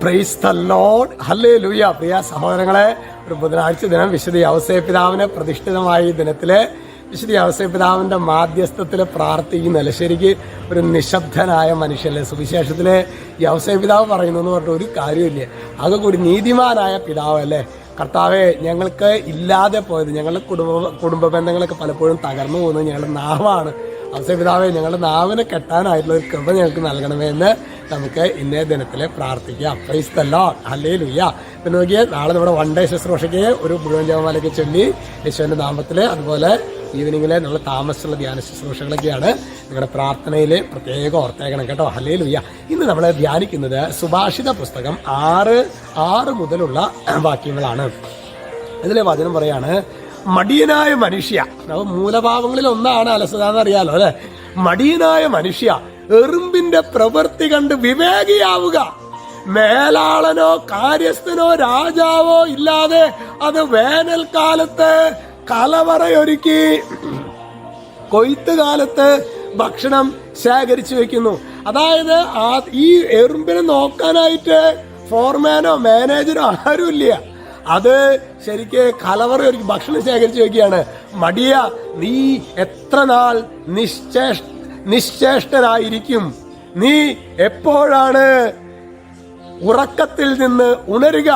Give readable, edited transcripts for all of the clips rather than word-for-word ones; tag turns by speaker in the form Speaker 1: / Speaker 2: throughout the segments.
Speaker 1: Price the Lord, hallelujah. പ്രിയ സഹോദരങ്ങളെ, ഒരു ബുധനാഴ്ച ദിനം വിശുദ്ധ യൗസേപ്പ് പിതാവിന് പ്രതിഷ്ഠിതമായ ഈ ദിനത്തില് വിശുദ്ധ യൗസേപ്പ് പിതാവിന്റെ മാധ്യസ്ഥത്തിൽ പ്രാർത്ഥിക്കുന്നല്ലേ ശരിക്ക് ഒരു നിശബ്ദനായ മനുഷ്യല്ലേ. സുവിശേഷത്തില് യൗസേപ്പ് പിതാവ് പറയുന്നു എന്ന് പറഞ്ഞിട്ട് ഒരു കാര്യമില്ല. അത് കൂടി നീതിമാനായ പിതാവല്ലേ. കർത്താവെ, ഞങ്ങൾക്ക് ഇല്ലാതെ പോയത്, ഞങ്ങളുടെ കുടുംബ ബന്ധങ്ങളൊക്കെ പലപ്പോഴും തകർന്നു പോകുന്നത് ഞങ്ങളുടെ നാവാണ്. യൗസേപ്പ് പിതാവെ, ഞങ്ങളുടെ നാവിനെ കെട്ടാനായിട്ടുള്ള ഒരു കൃപ ഞങ്ങൾക്ക് നൽകണമേ എന്ന് നമുക്ക് ഇന്നേ ദിനത്തിൽ പ്രാർത്ഥിക്കാം. Price the Lord, hallelujah. പിന്നെ നോക്കിയാൽ നാളെ നമ്മുടെ വൺ ഡേ ശുശ്രൂഷയ്ക്ക് ഒരു മുഴുവൻ ജപമാലയ്ക്ക് ചൊല്ലി യേശുവിന്റെ നാമത്തിൽ, അതുപോലെ ഈവനിങ്ങിലെ നമ്മൾ താമസിച്ചുള്ള ധ്യാന ശുശ്രൂഷകളൊക്കെയാണ്. നിങ്ങളുടെ പ്രാർത്ഥനയിൽ പ്രത്യേകം ഓർത്തേക്കണം കേട്ടോ. ഹല്ലേലൂയ. ഇന്ന് നമ്മൾ ധ്യാനിക്കുന്നത് സുഭാഷിത പുസ്തകം 6 മുതലുള്ള വാക്യങ്ങളാണ്. ഇതിലെ വചനം പറയാണ്, മടിയനായ മനുഷ്യ. മൂലഭാവങ്ങളിൽ ഒന്നാണ് അലസത എന്നറിയാലോ അല്ലെ. മടിയനായ മനുഷ്യ, എറുമ്പിന്റെ പ്രവൃത്തി കണ്ട് വിവേകിയാവുക. മേലാളനോ കാര്യസ്ഥനോ രാജാവോ ഇല്ലാതെ അത് വേനൽക്കാലത്ത് കലവറയൊരുക്കി കൊയ്ത്ത് കാലത്ത് ഭക്ഷണം ശേഖരിച്ചു വെക്കുന്നു. അതായത് ഈ എറുമ്പിനെ നോക്കാനായിട്ട് ഫോർമാനോ മാനേജറോ ആരുമില്ല. അത് ശരിക്ക് കലവറയൊരുക്കി ഭക്ഷണം ശേഖരിച്ചു വെക്കുകയാണ്. മടിയ, നീ എത്ര നാൾ നിശ്ചേഷ്ടനായിരിക്കും? നീ എപ്പോഴാണ് ഉറക്കത്തിൽ നിന്ന് ഉണരുക?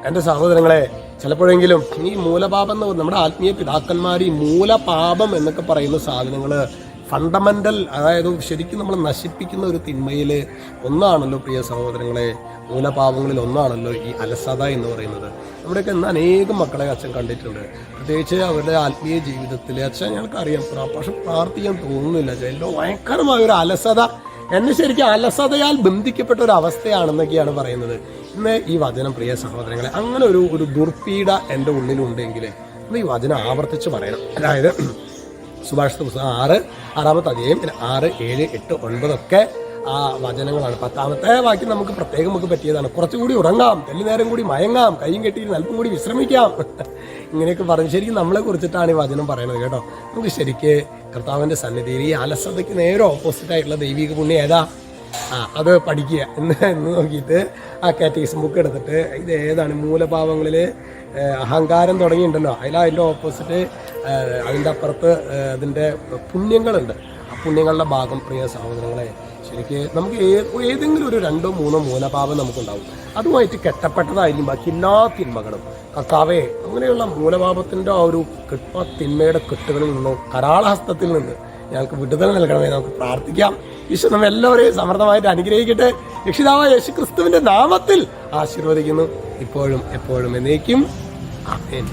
Speaker 1: എന്റെ സഹോദരങ്ങളെ, ചിലപ്പോഴെങ്കിലും ഈ മൂലപാപം എന്ന് നമ്മുടെ ആത്മീയ പിതാക്കന്മാർ ഈ മൂലപാപം എന്നൊക്കെ പറയുന്ന സാധനങ്ങള് ഫണ്ടമെന്റൽ, അതായത് ശരിക്കും നമ്മൾ നശിപ്പിക്കുന്ന ഒരു തിന്മയിൽ ഒന്നാണല്ലോ പ്രിയ സഹോദരങ്ങളെ. മൂലപാപങ്ങളിൽ ഒന്നാണല്ലോ ഈ അലസത എന്ന് പറയുന്നത്. നമ്മുടെയൊക്കെ ഇന്ന് അനേകം മക്കളെ അച്ഛൻ കണ്ടിട്ടുണ്ട്, പ്രത്യേകിച്ച് അവരുടെ ആത്മീയ ജീവിതത്തിൽ. അച്ഛൻ ഞങ്ങൾക്കറിയാം, പക്ഷെ പ്രാർത്ഥിക്കാൻ തോന്നുന്നില്ല. എല്ലോ ഭയങ്കരമായ ഒരു അലസത, എന്നെ ശരിക്കും അലസതയാൽ ബന്ധിക്കപ്പെട്ട ഒരു അവസ്ഥയാണെന്നൊക്കെയാണ് പറയുന്നത്. ഇന്ന് ഈ വചനം പ്രിയ സഹോദരങ്ങളെ, അങ്ങനെ ഒരു ദുർപീഡ എൻ്റെ ഉള്ളിലുണ്ടെങ്കിൽ ഇന്ന് ഈ വചനം ആവർത്തിച്ച് പറയണം. അതായത് സുഭാഷിത പുസ്തകം 6 അധ്യായം, പിന്നെ 6, 7, 8, 9 ഒക്കെ ആ വചനങ്ങളാണ്. 10ാമത്തെ വാക്യം നമുക്ക് പ്രത്യേകം നമുക്ക് പറ്റിയതാണ്. കുറച്ചുകൂടി ഉറങ്ങാം, നേരം കൂടി മയങ്ങാം, കൈയും കെട്ടിയിരുന്ന് അല്പം കൂടി വിശ്രമിക്കാം, ഇങ്ങനെയൊക്കെ പറഞ്ഞു ശരിക്കും നമ്മളെ കുറിച്ചിട്ടാണ് ഈ വചനം പറയുന്നത് കേട്ടോ. നമുക്ക് ശരിക്ക് കർത്താവിന്റെ സന്നിധിയിൽ ഈ അലസതയ്ക്ക് നേരെ ഓപ്പോസിറ്റ് ആയിട്ടുള്ള ദൈവിക പുണ്യം ഏതാ, അത് പഠിക്കുക എന്ന് നോക്കിയിട്ട് ആ കാറ്റഗിസം ബുക്ക് എടുത്തിട്ട് ഇത് ഏതാണ് മൂലഭാവങ്ങളിൽ അഹങ്കാരം തുടങ്ങിയിട്ടുണ്ടല്ലോ, അതിൻ്റെ ഓപ്പോസിറ്റ് അതിൻ്റെ അപ്പുറത്ത് അതിൻ്റെ പുണ്യങ്ങളുണ്ട്. ആ പുണ്യങ്ങളുടെ ഭാഗം പ്രിയ സഹോദരങ്ങളെ, ശരിക്ക് നമുക്ക് ഏതെങ്കിലും ഒരു 2, 3 മൂലഭാവം നമുക്കുണ്ടാവും. അതുമായിട്ട് കെട്ടപ്പെട്ടതായിരിക്കും ബാക്കി എല്ലാ തിന്മകളും. കർത്താവേ, അങ്ങനെയുള്ള മൂലഭാവത്തിൻ്റെ ആ ഒരു തിന്മയുടെ കെട്ടുകളിൽ നിന്നും കരാളഹസ്തത്തിൽ നിന്ന് ഞങ്ങൾക്ക് വിടുതൽ നൽകണമേ നമുക്ക് പ്രാർത്ഥിക്കാം. ഈശോ നമ്മെ എല്ലാവരെയും സമൃദ്ധമായിട്ട് അനുഗ്രഹിക്കട്ടെ. രക്ഷിതാവായ യേശു ക്രിസ്തുവിന്റെ നാമത്തിൽ ആശീർവദിക്കുന്നു, ഇപ്പോഴും എപ്പോഴും എന്നേക്കും. ആമേൻ.